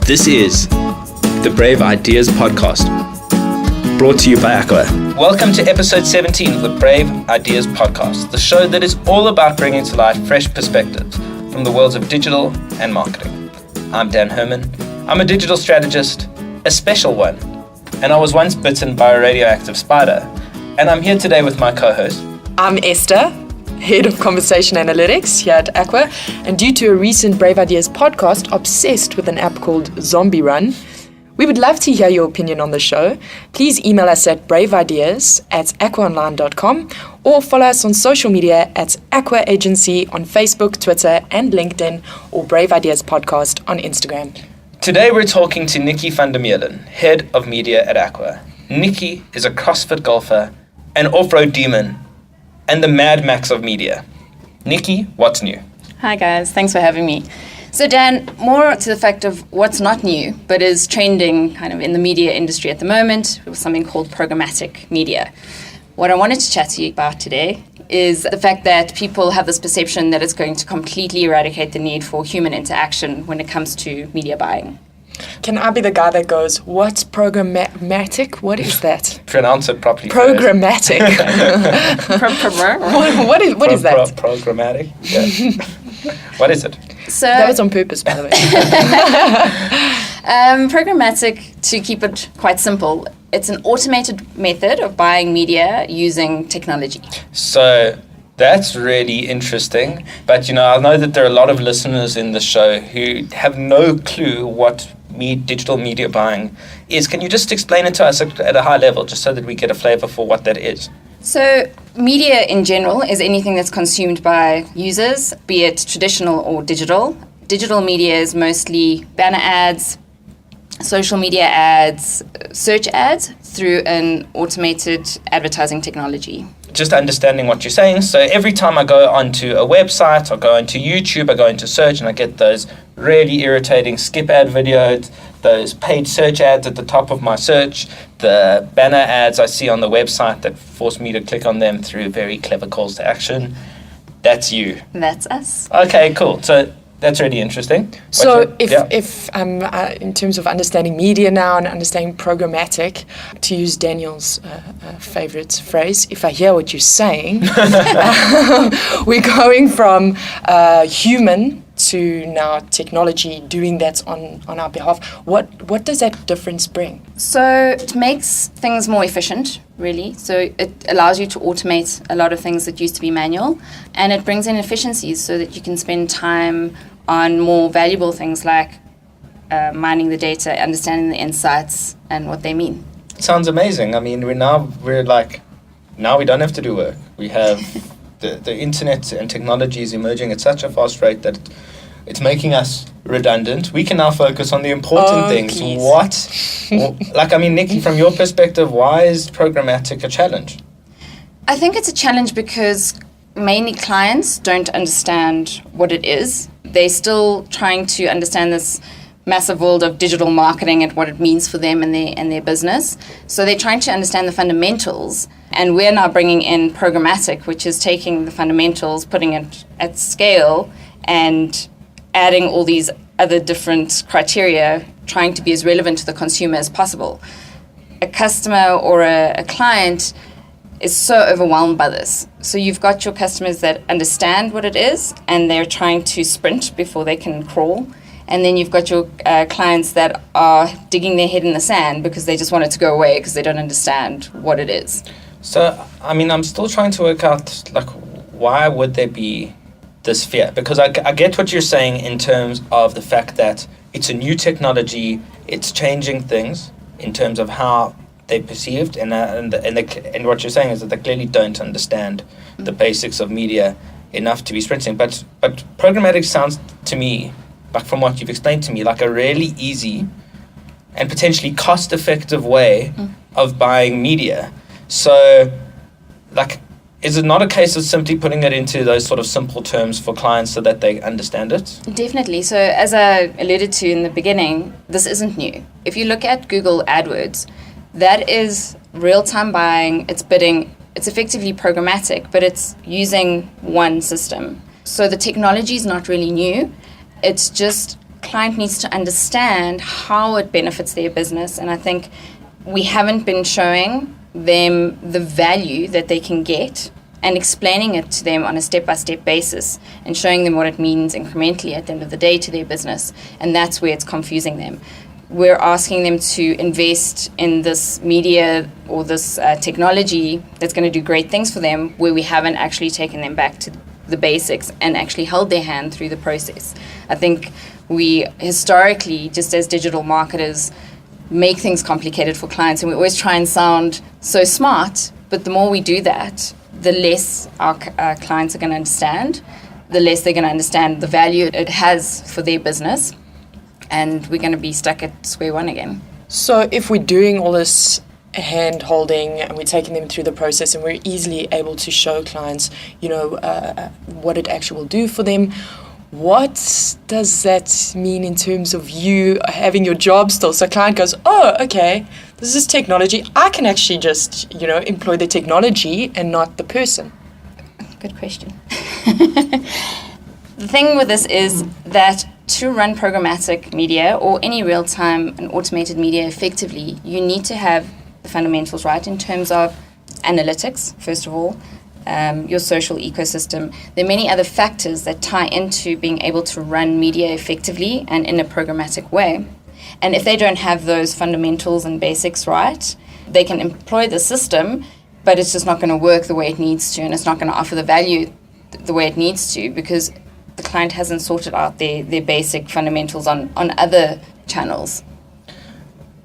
This is the Brave Ideas Podcast, brought to you by Aqua. Welcome to episode 17 of the Brave Ideas Podcast, the show that is all about bringing to life fresh perspectives from the worlds of digital and marketing. I'm Dan Herman. I'm a digital strategist, a special one, and I was once bitten by a radioactive spider. And I'm here today with my co-host. I'm Esther, Head of Conversation Analytics here at Aqua, and due to a recent Brave Ideas podcast, obsessed with an app called Zombie Run. We would love to hear your opinion on the show. Please email us at braveideas@aquaonline.com or follow us on social media at Aqua Agency on Facebook, Twitter and LinkedIn, or Brave Ideas Podcast on Instagram. Today we're talking to Nikki van der Meulen, Head of Media at Aqua. Nikki is a CrossFit golfer, an off-road demon, and the Mad Max of media. Nikki, what's new? Hi guys, thanks for having me. So Dan, more to the fact of what's not new, but is trending kind of in the media industry at the moment, with something called programmatic media. What I wanted to chat to you about today is the fact that people have this perception that it's going to completely eradicate the need for human interaction when it comes to media buying. Can I be the guy that goes, what's programmatic? What is that? Pronounce it properly. Programmatic. What is that? Programmatic? Yeah. What is it? So That was on purpose, by the way. Programmatic, to keep it quite simple, it's an automated method of buying media using technology. So that's really interesting. But, I know that there are a lot of listeners in the show who have no clue what digital media buying is. Can you just explain it to us at a high level, just so that we get a flavor for what that is? So media in general is anything that's consumed by users, be it traditional or digital. Digital media is mostly banner ads, social media ads, search ads through an automated advertising technology. Just understanding what you're saying. So every time I go onto a website, I go into YouTube, I go into search, and I get those really irritating skip ad videos, those paid search ads at the top of my search, the banner ads I see on the website that force me to click on them through very clever calls to action. That's you. That's us. Okay, cool. So that's really interesting. So if in terms of understanding media now and understanding programmatic, to use Daniel's favorite phrase, if I hear what you're saying, we're going from human to now technology doing that on our behalf. What does that difference bring? So it makes things more efficient, really. So it allows you to automate a lot of things that used to be manual, and it brings in efficiencies so that you can spend time on more valuable things like mining the data, understanding the insights and what they mean. Sounds amazing. I mean, now we don't have to do work. We have the internet and technology is emerging at such a fast rate that it's making us redundant. We can now focus on the important things. Please. Nikki, from your perspective, why is programmatic a challenge? I think it's a challenge because mainly clients don't understand what it is. They're still trying to understand this massive world of digital marketing and what it means for them and their business. So they're trying to understand the fundamentals, and we're now bringing in programmatic, which is taking the fundamentals, putting it at scale, and adding all these other different criteria, trying to be as relevant to the consumer as possible. A customer or a client is so overwhelmed by this. So you've got your customers that understand what it is, and they're trying to sprint before they can crawl. And then you've got your clients that are digging their head in the sand because they just want it to go away because they don't understand what it is. So, I'm still trying to work out, why would there be this fear? Because I get what you're saying in terms of the fact that it's a new technology, it's changing things in terms of how they're perceived, and what you're saying is that they clearly don't understand the basics of media enough to be sprinting. But programmatic sounds to me, from what you've explained to me, like a really easy and potentially cost-effective way of buying media. So, is it not a case of simply putting it into those sort of simple terms for clients so that they understand it? Definitely. So, as I alluded to in the beginning, this isn't new. If you look at Google AdWords, that is real-time buying, it's bidding, it's effectively programmatic, but it's using one system. So the technology is not really new. It's just client needs to understand how it benefits their business. And I think we haven't been showing them the value that they can get and explaining it to them on a step-by-step basis and showing them what it means incrementally at the end of the day to their business. And that's where it's confusing them. We're asking them to invest in this media or this technology that's going to do great things for them, where we haven't actually taken them back to the basics and actually held their hand through the process. I think we historically, just as digital marketers, make things complicated for clients, and we always try and sound so smart, but the more we do that, the less our clients are going to understand, the less they're going to understand the value it has for their business, and we're going to be stuck at square one again. So if we're doing all this hand holding and we're taking them through the process and we're easily able to show clients, what it actually will do for them, what does that mean in terms of you having your job still? So a client goes, oh, okay, this is technology. I can actually just, employ the technology and not the person. Good question. The thing with this is that to run programmatic media or any real-time and automated media effectively, you need to have the fundamentals right in terms of analytics, first of all, your social ecosystem. There are many other factors that tie into being able to run media effectively and in a programmatic way. And if they don't have those fundamentals and basics right, they can employ the system, but it's just not going to work the way it needs to, and it's not going to offer the value the way it needs to, because the client hasn't sorted out their basic fundamentals on other channels.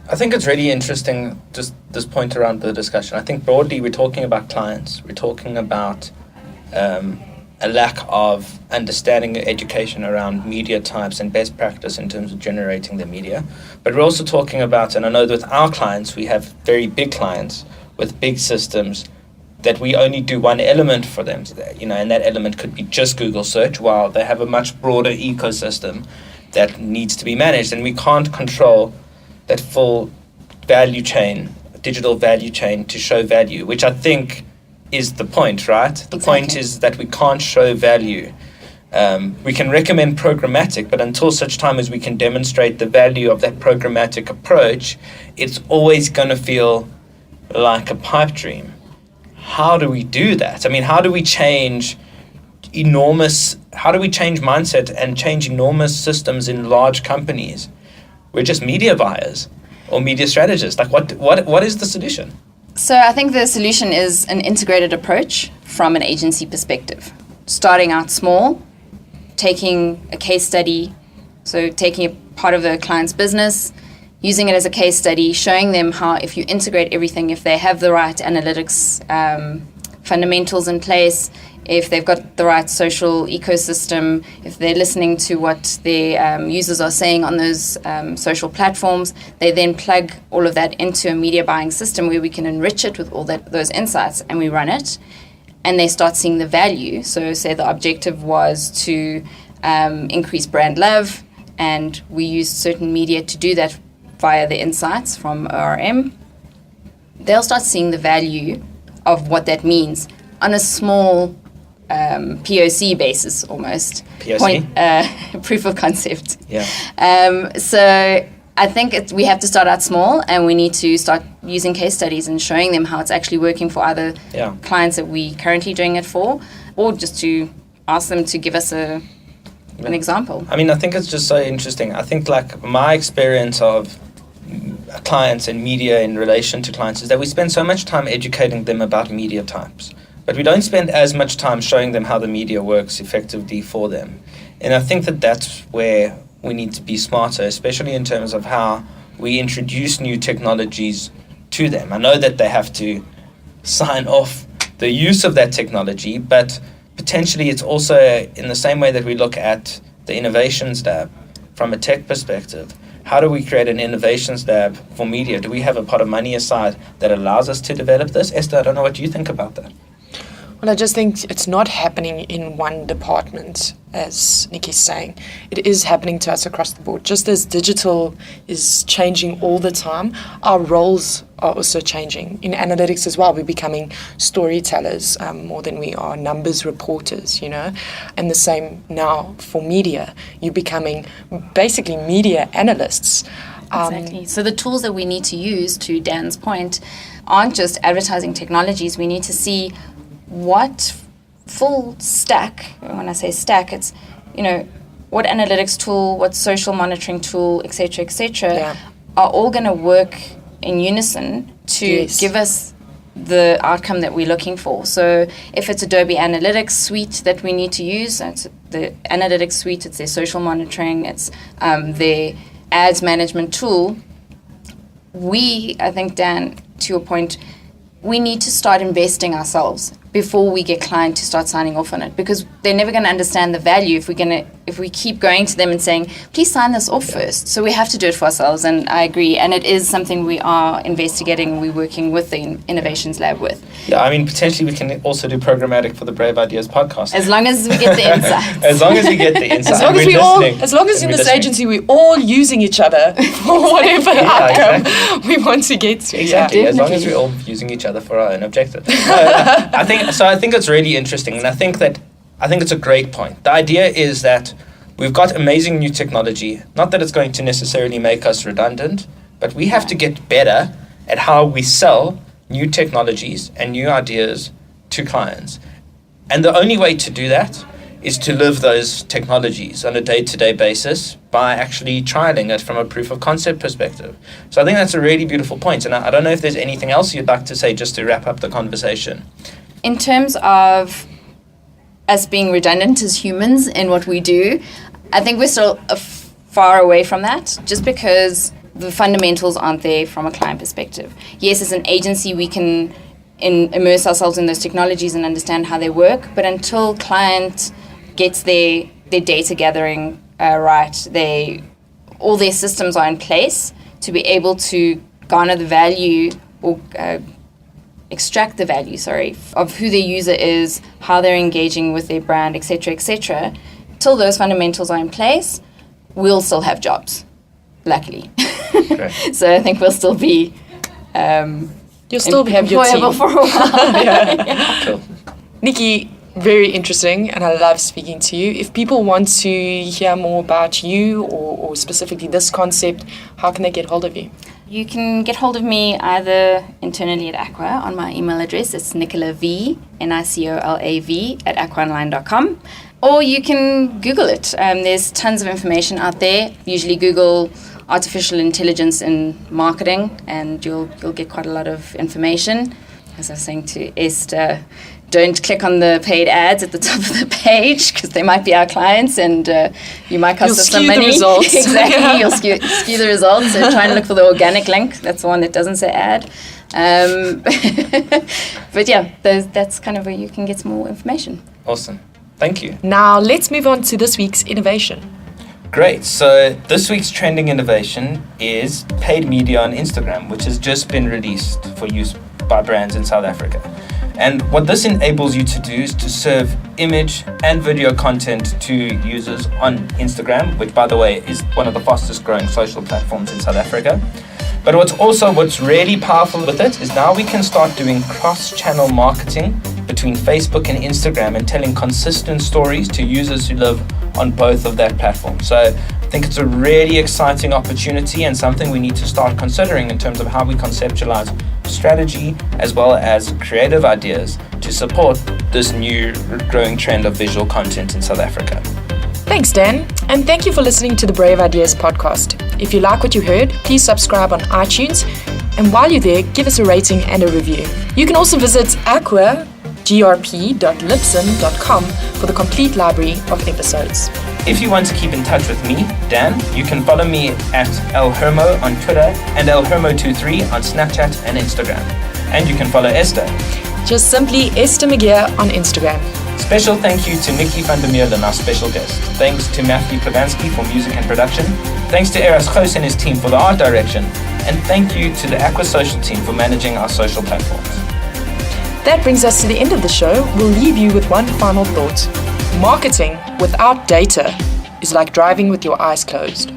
I think it's really interesting, just this point around the discussion. I think broadly we're talking about clients. We're talking about a lack of understanding and education around media types and best practice in terms of generating the media. But we're also talking about, and I know that with our clients, we have very big clients with big systems that we only do one element for them, and that element could be just Google search, while they have a much broader ecosystem that needs to be managed, and we can't control that full value chain, digital value chain, to show value, which I think is the point, right? The point is that we can't show value. We can recommend programmatic, but until such time as we can demonstrate the value of that programmatic approach, it's always going to feel like a pipe dream. How do we do that? I mean, how do we change mindset and change enormous systems in large companies? We're just media buyers or media strategists. Like, what is the solution? So I think the solution is an integrated approach from an agency perspective. Starting out small, taking a case study, so taking a part of the client's business, using it as a case study, showing them how if you integrate everything, if they have the right analytics fundamentals in place, if they've got the right social ecosystem, if they're listening to what their users are saying on those social platforms, they then plug all of that into a media buying system where we can enrich it with all those insights, and we run it, and they start seeing the value. So say the objective was to increase brand love, and we use certain media to do that via the insights from ORM. They'll start seeing the value of what that means on a small POC basis, almost. POC? Proof of concept. Yeah. So I think we have to start out small, and we need to start using case studies and showing them how it's actually working for other clients that we currently doing it for, or just to ask them to give us an example. I mean, I think it's just so interesting. I think like my experience of clients and media in relation to clients is that we spend so much time educating them about media types, but we don't spend as much time showing them how the media works effectively for them. And I think that that's where we need to be smarter, especially in terms of how we introduce new technologies to them. I know that they have to sign off the use of that technology, but potentially it's also in the same way that we look at the innovations lab from a tech perspective. How do we create an innovations lab for media? Do we have a pot of money aside that allows us to develop this? Esther, I don't know what you think about that. Well, I just think it's not happening in one department, as Nikki's saying. It is happening to us across the board. Just as digital is changing all the time, our roles are also changing. In analytics as well, we're becoming storytellers more than we are numbers reporters, And the same now for media. You're becoming basically media analysts. Exactly. So the tools that we need to use, to Dan's point, aren't just advertising technologies. We need to see what full stack, when I say stack, it's, what analytics tool, what social monitoring tool, et cetera, are all going to work in unison to give us the outcome that we're looking for. So if it's Adobe Analytics suite that we need to use, it's the Analytics suite, it's their social monitoring, it's their ads management tool, I think, Dan, to your point, we need to start investing ourselves before we get client to start signing off on it, because they're never going to understand the value if we keep going to them and saying, please sign this off first. So we have to do it for ourselves, and I agree, and it is something we are investigating and we're working with the Innovations Lab with. Yeah, potentially we can also do programmatic for the Brave Ideas podcast. As long as we get the insights. As long as we get the insights. As long as in this agency we're all using each other for whatever outcome we want to get to. Exactly, as long as we're all using each other for our own objective. I think it's really interesting, and I think it's a great point. The idea is that we've got amazing new technology, not that it's going to necessarily make us redundant, but we have to get better at how we sell new technologies and new ideas to clients. And the only way to do that is to live those technologies on a day-to-day basis by actually trialing it from a proof of concept perspective. So I think that's a really beautiful point, and I don't know if there's anything else you'd like to say just to wrap up the conversation. In terms of us being redundant as humans in what we do, I think we're still far away from that, just because the fundamentals aren't there from a client perspective. Yes, as an agency, we can immerse ourselves in those technologies and understand how they work, but until client gets their data gathering right, all their systems are in place to be able to garner the value or extract the value, of who their user is, how they're engaging with their brand, et cetera, till those fundamentals are in place, we'll still have jobs, luckily. So I think we'll still be you'll still have your team for a while. Cool. Nikki, very interesting, and I love speaking to you. If people want to hear more about you or specifically this concept, how can they get hold of you? You can get hold of me either internally at Aqua on my email address. It's Nicola V, Nicolav @aquaonline.com. Or you can Google it. There's tons of information out there. Usually Google artificial intelligence in marketing, and you'll get quite a lot of information. As I was saying to Esther, don't click on the paid ads at the top of the page, because they might be our clients, and you might cost us some money. You'll skew the results. Exactly, you'll skew the results. So try and look for the organic link. That's the one that doesn't say ad. But yeah, that's kind of where you can get some more information. Awesome. Thank you. Now let's move on to this week's innovation. Great. So this week's trending innovation is paid media on Instagram, which has just been released for use by brands in South Africa. And what this enables you to do is to serve image and video content to users on Instagram, which, by the way, is one of the fastest growing social platforms in South Africa. But what's really powerful with it is now we can start doing cross-channel marketing between Facebook and Instagram and telling consistent stories to users who live on both of that platform. So I think it's a really exciting opportunity and something we need to start considering in terms of how we conceptualize strategy as well as creative ideas to support this new growing trend of visual content in South Africa. Thanks, Dan, and thank you for listening to the Brave Ideas podcast. If you like what you heard, please subscribe on iTunes, and while you're there, give us a rating and a review. You can also visit grp.libsyn.com for the complete library of episodes. If you want to keep in touch with me, Dan, you can follow me at elhermo on Twitter and elhermo23 on Snapchat and Instagram. And you can follow Esther. Just simply Esther Mcgeer on Instagram. Special thank you to Nikki van der Meulen, our special guest. Thanks to Matthew Klawansky for music and production. Thanks to Eras Khoos and his team for the art direction. And thank you to the Aqua Social team for managing our social platforms. That brings us to the end of the show. We'll leave you with one final thought. Marketing without data is like driving with your eyes closed.